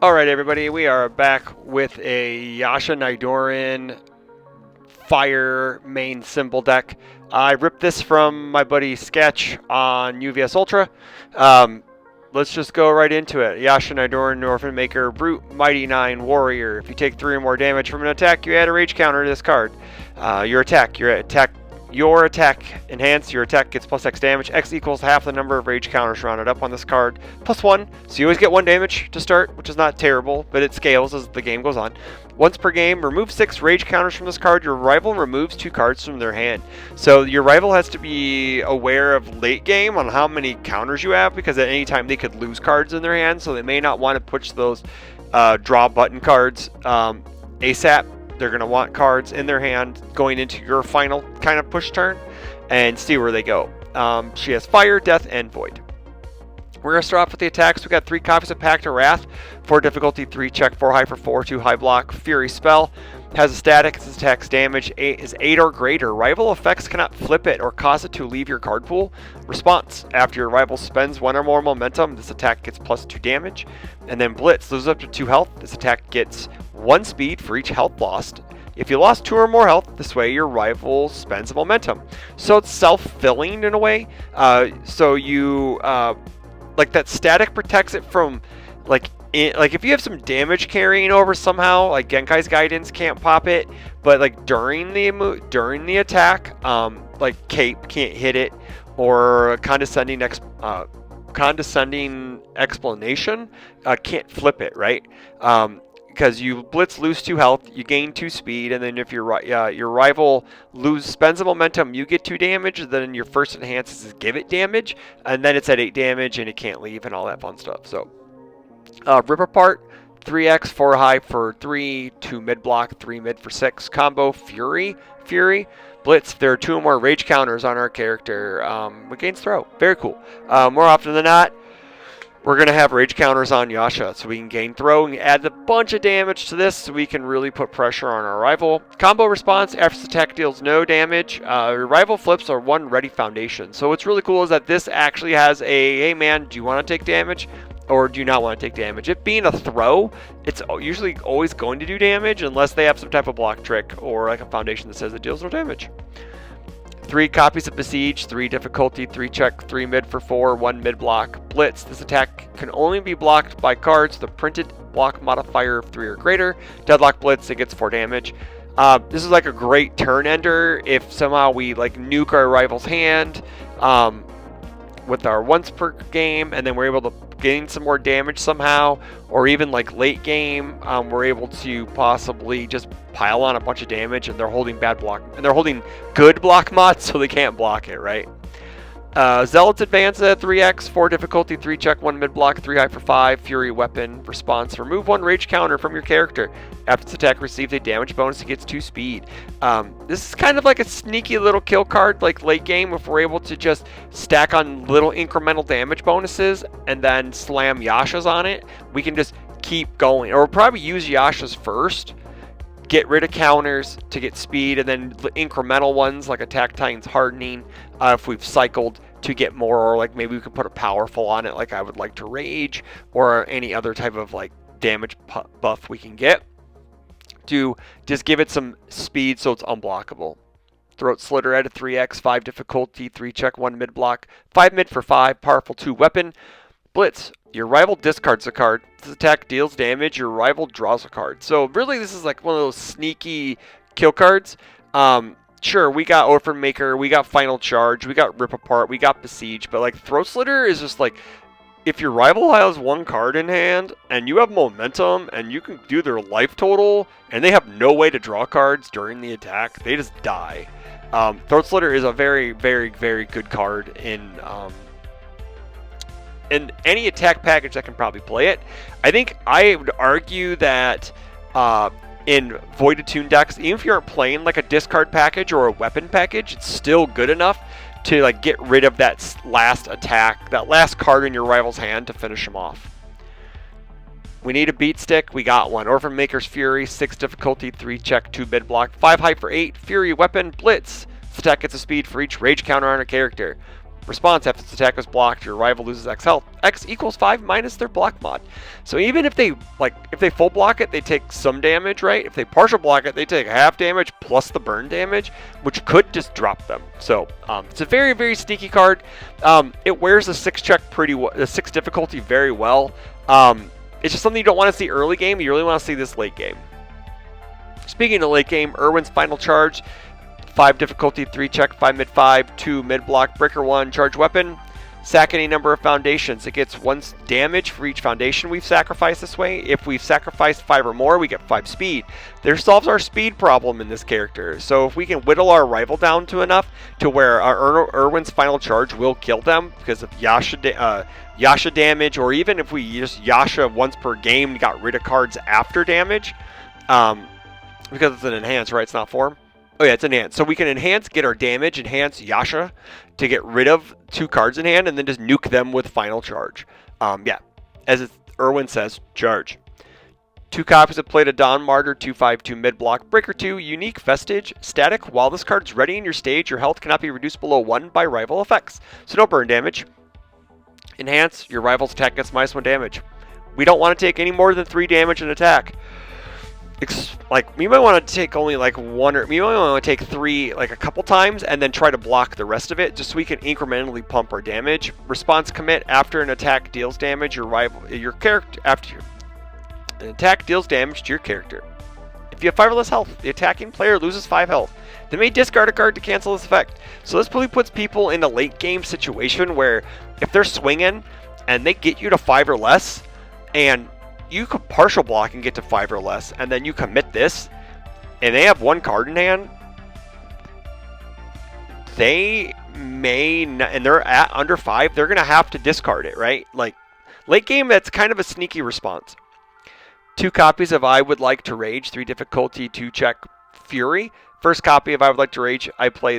Alright everybody, we are back with a Yasha Nydoorin fire main symbol deck. I ripped this from my buddy Sketch on UVSUltra. Let's just go right into it. Yasha Nydoorin, Orphan Maker, Brute, Mighty 9, Warrior. If you take 3 or more damage from an attack, you add a rage counter to this card. Your attack enhanced. Your attack gets plus X damage. X equals half the number of rage counters rounded up on this card. Plus 1, so you always get 1 damage to start, which is not terrible, but it scales as the game goes on. Once per game, remove 6 rage counters from this card. Your rival removes 2 cards from their hand. So your rival has to be aware of late game on how many counters you have, because at any time they could lose cards in their hand, so they may not want to push those draw button cards ASAP. They're going to want cards in their hand going into your final kind of push turn and see where they go. She has Fire, Death, and Void. We're going to start off with the attacks. We got 3 copies of Pact of Wrath, 4 difficulty, 3 check, 4 high for 4, 2 high block. Fury spell has a static. Its attacks damage is 8 or greater. Rival effects cannot flip it or cause it to leave your card pool. Response: after your rival spends 1 or more momentum, this attack gets plus 2 damage. And then Blitz loses up to 2 health. This attack gets 1 speed for each health lost. If you lost 2 or more health, this way your rival spends a momentum. So it's self-filling in a way. So you like that static protects it from like if you have some damage carrying over somehow, like Genkai's Guidance can't pop it, but like during the attack, like Cape can't hit it, or condescending explanation can't flip it, right? Because you Blitz, lose 2 health, you gain 2 speed, and then if your rival spends a momentum, you get 2 damage. Then your first enhances is give it damage, and then it's at 8 damage, and it can't leave, and all that fun stuff. So, Rip Apart, 3x, 4 high for 3, 2 mid block, 3 mid for 6. Combo Fury, Blitz. There are 2 or more rage counters on our character. We gains throw. Very cool. More often than not, we're going to have rage counters on Yasha, so we can gain throw and add a bunch of damage to this so we can really put pressure on our rival. Combo response: after this attack deals no damage, your rival flips or 1 ready foundation. So what's really cool is that this actually has a, hey man, do you want to take damage or do you not want to take damage? It being a throw, it's usually always going to do damage unless they have some type of block trick or like a foundation that says it deals no damage. 3 copies of Besiege, 3 difficulty, 3 check, 3 mid for 4, 1 mid block. Blitz. This attack can only be blocked by cards with a printed block modifier of 3 or greater. Deadlock Blitz, it gets 4 damage. This is like a great turn ender if somehow we like nuke our rival's hand with our once per game, and then we're able to gain some more damage somehow, or even like late game, we're able to possibly just pile on a bunch of damage, and they're holding good block mods, so they can't block it, right? Zealots advance at 3x, 4 difficulty, 3 check, 1 mid block, 3 high for 5. Fury weapon response: remove 1 rage counter from your character. After this attack receives a damage bonus, it gets 2 speed. This is kind of like a sneaky little kill card, like late game, if we're able to just stack on little incremental damage bonuses and then slam Yasha's on it. We can just keep going, or we'll probably use Yasha's first, get rid of counters to get speed, and then the incremental ones like Attack Titan's Hardening, if we've cycled, to get more, or like maybe we can put a powerful on it like I would like to Rage, or any other type of like damage buff we can get to just give it some speed so it's unblockable. Throat Slitter at a 3x, 5 difficulty, 3 check, 1 mid block, 5 mid for 5, powerful 2 weapon. Blitz. Your rival discards a card. This attack deals damage. Your rival draws a card. So really, this is like one of those sneaky kill cards. Sure, we got Orphan Maker, we got Final Charge, we got Rip Apart, we got Besiege, but like Throat Slitter is just like, if your rival has 1 card in hand and you have momentum and you can do their life total and they have no way to draw cards during the attack, they just die. Throat Slitter is a very, very, very good card in any attack package that can probably play it. I think I would argue that in Void Attune decks, even if you aren't playing like a discard package or a weapon package, it's still good enough to like get rid of that last attack, that last card in your rival's hand to finish them off. We need a beat stick. We got one. Orphan Maker's Fury, 6 difficulty, 3 check, 2 mid block, 5 high for 8. Fury weapon, Blitz. This attack gets a speed for each rage counter on a character. Response: after its attack is blocked, your rival loses X health. X equals 5 minus their block mod. So even if they full block it, they take some damage, right? If they partial block it, they take half damage plus the burn damage, which could just drop them. So it's a very, very sneaky card. It wears the 6 check the 6 difficulty very well. It's just something you don't want to see early game. You really want to see this late game. Speaking of late game, Irwin's Final Charge. 5 difficulty, 3 check, 5 mid 5, 2 mid block, breaker 1, charge weapon. Sack any number of foundations. It gets 1 damage for each foundation we've sacrificed this way. If we've sacrificed 5 or more, we get 5 speed. This solves our speed problem in this character. So if we can whittle our rival down to enough to where our Irwin's Final Charge will kill them because of Yasha damage, or even if we just Yasha once per game and got rid of cards after damage, because it's an enhance, right? It's not form. Oh yeah, it's enhance. So we can enhance, get our damage, enhance Yasha to get rid of 2 cards in hand, and then just nuke them with Final Charge. Yeah, as Irwin says, charge. 2 copies of Plate of Dawn Martyr, 2/5/2 mid block, breaker 2, unique vestige, static. While this card's ready in your stage, your health cannot be reduced below 1 by rival effects. So no burn damage. Enhance, your rival's attack gets -1 damage. We don't want to take any more than 3 damage in attack. Like, we might want to take only like 1, or we might want to take 3 like a couple times and then try to block the rest of it just so we can incrementally pump our damage. Response commit: after an attack deals damage, an attack deals damage to your character. If you have 5 or less health, the attacking player loses 5 health. They may discard a card to cancel this effect. So this really puts people in a late game situation where if they're swinging and they get you to 5 or less, and you could partial block and get to 5 or less, and then you commit this, and they have 1 card in hand, they may not, and they're at under 5, they're going to have to discard it, right? Like, late game, that's kind of a sneaky response. 2 copies of I Would Like to Rage, 3 difficulty, 2 check, Fury. First copy of I Would Like to Rage, we play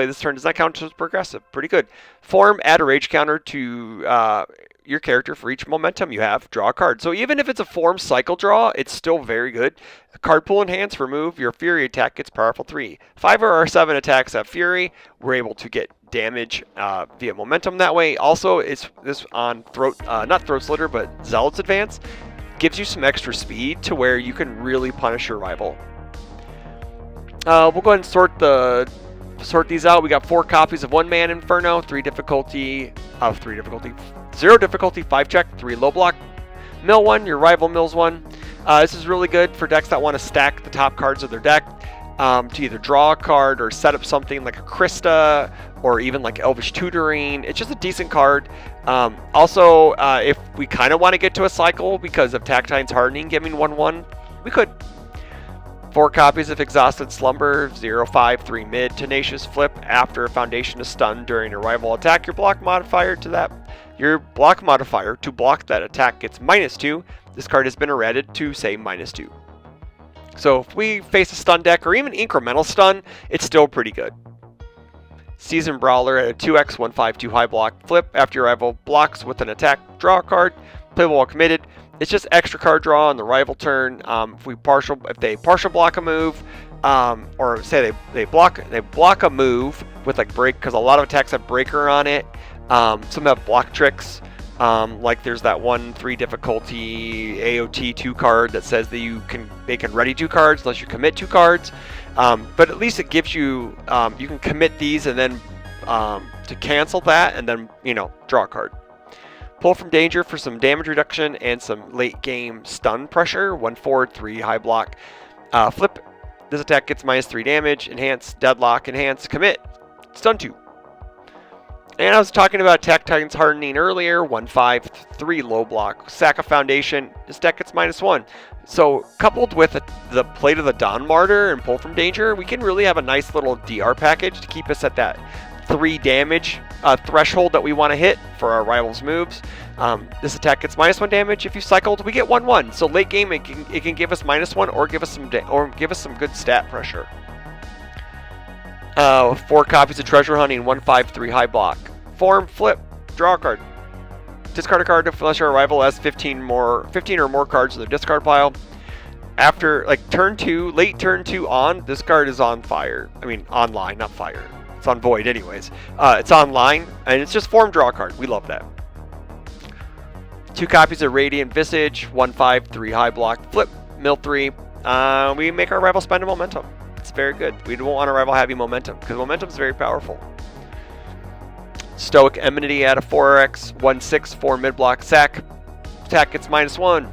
this turn. Does not count as progressive. Pretty good. Form: add a rage counter to your character for each momentum you have. Draw a card. So even if it's a form cycle draw, it's still very good. Card pool enhance, remove. Your Fury attack gets powerful 3. 5 or 7 attacks have Fury. We're able to get damage via momentum that way. Also, it's this on not Throat Slitter, but Zealot's Advance. Gives you some extra speed to where you can really punish your rival. We'll go ahead and sort these out. We got 4 copies of One Man Inferno, 0 difficulty, 5 check, 3 low block. Mill 1, your rival mills 1. This is really good for decks that want to stack the top cards of their deck to either draw a card or set up something like a Krista or even like Elvish Tutoring. It's just a decent card. Also, if we kind of want to get to a cycle because of Tactine's Hardening giving 1/1, we could. 4 copies of Exhausted Slumber, 0/5/3 mid, Tenacious Flip. After a foundation is stunned during a rival attack, your block modifier to block that attack gets -2. This card has been errated to say -2. So if we face a stun deck or even incremental stun, it's still pretty good. Season Brawler at a 2x 1/5/2 high block flip. After your rival blocks with an attack, draw a card. Playable while committed. It's just extra card draw on the rival turn. If they partial block a move, or say they block a move with like break, because a lot of attacks have breaker on it. Some have block tricks. Like there's that 1 3 difficulty AOT 2 card that says that they can ready 2 cards unless you commit 2 cards. But at least it gives you you can commit these and then to cancel that and then draw a card. Pull from Danger for some damage reduction and some late game stun pressure. 1/4/3 high block. Flip. This attack gets -3 damage. Enhance, deadlock, enhance, commit. Stun 2. And I was talking about Tactine's Hardening earlier. 1/5/3 low block. Sack a foundation. This deck gets -1. So coupled with the Plate of the Dawn Martyr and Pull from Danger, we can really have a nice little DR package to keep us at that 3 damage threshold that we want to hit for our rivals' moves. This attack gets -1 damage. If you cycled, we get 1/1. So late game, it can give us -1 or give us some good stat pressure. 4 copies of Treasure Hunting, 1/5/3 high block. Form, flip, draw a card. Discard a card unless your rival has 15 or more cards in their discard pile. After late turn 2 on, this card is on fire. I mean online, not fire. it's on void anyways. It's online, and it's just form draw card. We love that. 2 copies of Radiant Visage, 1/5, 3 high block, flip, mill 3. We make our rival spend a momentum. It's very good. We don't want our rival having momentum, because momentum is very powerful. Stoic Enmity at a 4x, 1/6, 4 mid block sack. Attack gets -1.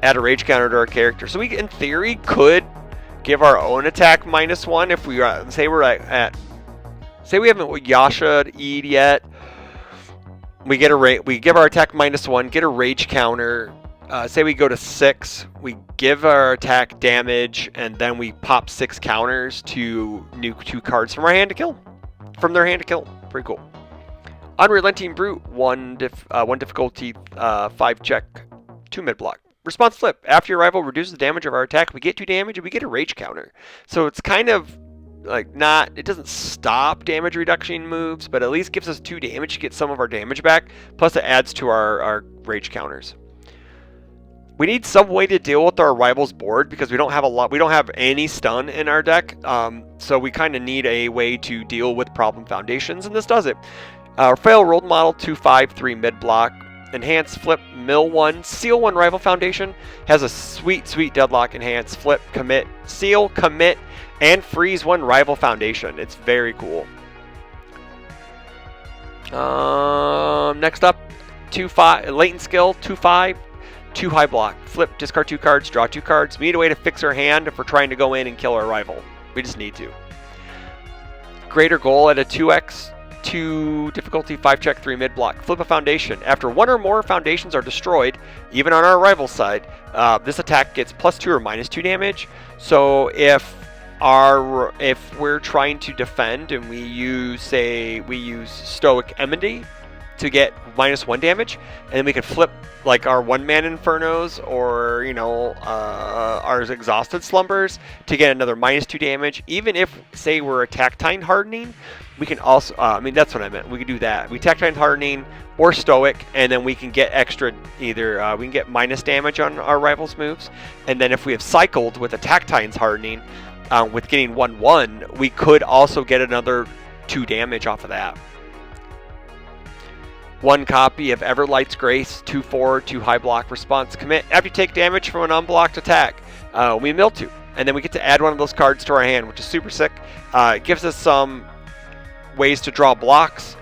Add a rage counter to our character. So we, in theory, could give our own attack -1 if we say we're at say we haven't Yasha Nydoorin yet. We give our attack -1, get a rage counter. Say we go to 6, we give our attack damage, and then we pop 6 counters to nuke 2 cards from our hand to kill. From their hand to kill. Pretty cool. Unrelenting Brute, 1 difficulty, 5 check, 2 mid block. Response flip. After your rival reduces the damage of our attack, we get 2 damage and we get a rage counter. So it's kind of like it doesn't stop damage reduction moves, but at least gives us 2 damage to get some of our damage back. Plus it adds to our rage counters. We need some way to deal with our rival's board because we don't have any stun in our deck. So we kind of need a way to deal with problem foundations, and this does it. Our fail rolled model 2/5, 3 mid block. Enhance, flip, mill 1, seal 1 rival foundation. Has a sweet deadlock, enhance, flip, commit, seal, commit, and freeze 1 rival foundation. It's very cool. Next up, 2/5, latent skill, 2/5, 2 high block. Flip, discard 2 cards, draw 2 cards. We need a way to fix our hand if we're trying to go in and kill our rival. We just need to. Greater goal at a 2x. 2 difficulty, 5 check, 3 mid block. Flip a foundation. After 1 or more foundations are destroyed, even on our rival's side, this attack gets +2 or -2 damage. So if we're trying to defend and we use Stoic Enmity to get -1 damage, and then we can flip like our 1-man Infernos or our Exhausted Slumbers to get another -2 damage. Even if, say, we're attack time hardening, we can also, that's what I meant. We can do that. We attack time hardening or Stoic, and then we can get extra, either we can get minus damage on our rival's moves, and then if we have cycled with attack times hardening, with getting 1/1, we could also get another 2 damage off of that. 1 copy of Everlight's Grace, 2/4, 2 high block, response, commit. After you take damage from an unblocked attack, we mill 2, and then we get to add 1 of those cards to our hand, which is super sick. It gives us some ways to draw blocks.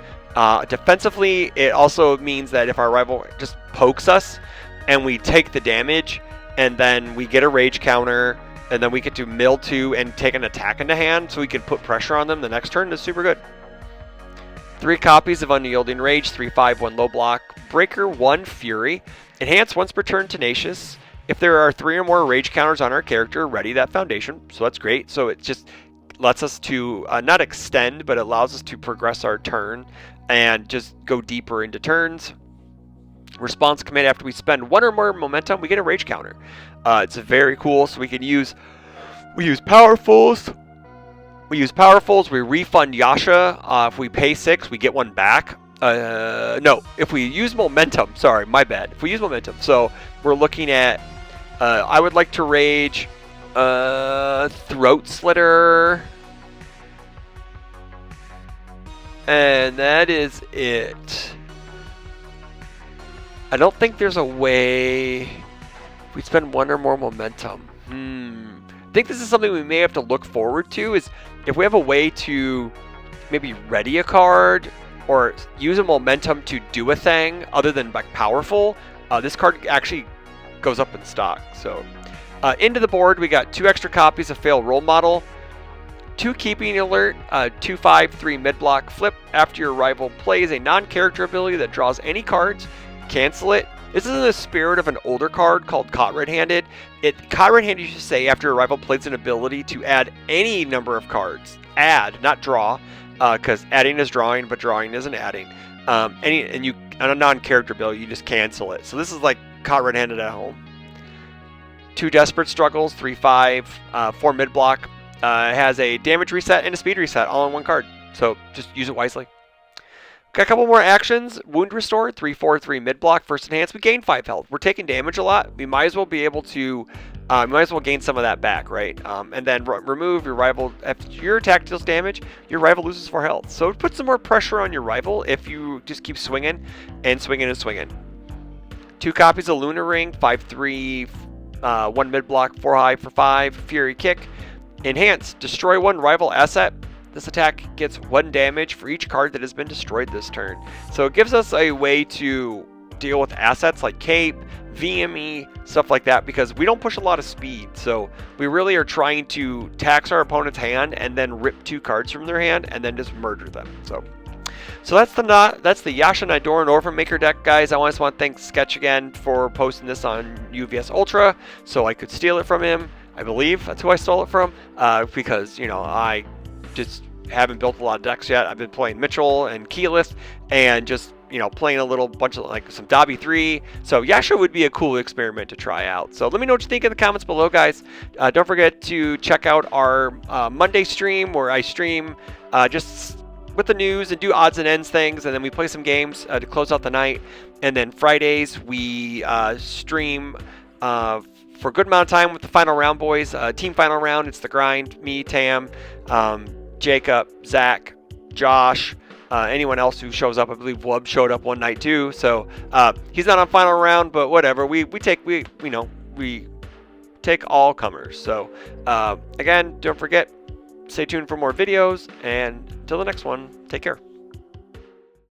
Defensively, it also means that if our rival just pokes us and we take the damage, and then we get a rage counter, and then we get to mill 2 and take an attack into hand, so we can put pressure on them the next turn. Is super good. 3 copies of Unyielding Rage, 3/5, 1 low block. Breaker, 1 Fury. Enhance once per turn, Tenacious. If there are 3 or more rage counters on our character, ready that foundation. So that's great. So it just lets us to not extend, but allows us to progress our turn and just go deeper into turns. Response commit. After we spend 1 or more momentum, we get a rage counter. It's very cool. So we use powerfuls. We refund Yasha. If we pay 6, we get 1 back. No, if we use momentum. Sorry, my bad. If we use momentum. So we're looking at, I would like to rage Throat Slitter. And that is it. I don't think there's a way if we spend 1 or more momentum. I think this is something we may have to look forward to, is if we have a way to maybe ready a card or use a momentum to do a thing other than like powerful, this card actually goes up in stock. So into the board, we got 2 extra copies of Fail Roll Model, 2 Keeping Alert, 2/5, 3 mid block. Flip. After your rival plays a non-character ability that draws any cards, cancel it. This is in the spirit of an older card called Caught Red-Handed. Caught Red-Handed used to say after a rival plays an ability to add any number of cards. Add, not draw, because adding is drawing, but drawing isn't adding. On a non-character ability, you just cancel it. So this is like Caught Red-Handed at home. 2 Desperate Struggles, 3/5, 4 mid block. Has a damage reset and a speed reset all on 1 card. So just use it wisely. Got a couple more actions. Wound Restore, 3/4, 3 mid block. First Enhance, we gain 5 health. We're taking damage a lot. We might as well be able to you might as well gain some of that back, right? And then remove your rival. If your attack deals damage, your rival loses 4 health. So it puts some more pressure on your rival if you just keep swinging and swinging and swinging. 2 copies of Lunar Ring, 5/3, 1 mid block, 4 high for 5, Fury Kick. Enhance, destroy 1 rival asset. This attack gets 1 damage for each card that has been destroyed this turn. So it gives us a way to deal with assets like Cape, VME, stuff like that, because we don't push a lot of speed. So we really are trying to tax our opponent's hand and then rip 2 cards from their hand and then just murder them. So that's the Yasha Nydoorin Orphan Maker deck, guys. I just want to thank Sketch again for posting this on UVSUltra so I could steal it from him. I believe that's who I stole it from, because, you know, I just haven't built a lot of decks yet. I've been playing Mitchell and Keyleth and just, you know, playing a little bunch of like some Dobby 3. So Yasha would be a cool experiment to try out. So let me know what you think in the comments below, guys. Don't forget to check out our Monday stream where I stream just with the news and do odds and ends things, and then we play some games to close out the night. And then Fridays we stream for a good amount of time with the final round boys. Team final round, it's the grind. Me, Tam, Jacob, Zach, Josh, anyone else who shows up. I believe Wub showed up one night too. So he's not on final round, but whatever. We take all comers. So again, don't forget, stay tuned for more videos, and until the next one, take care.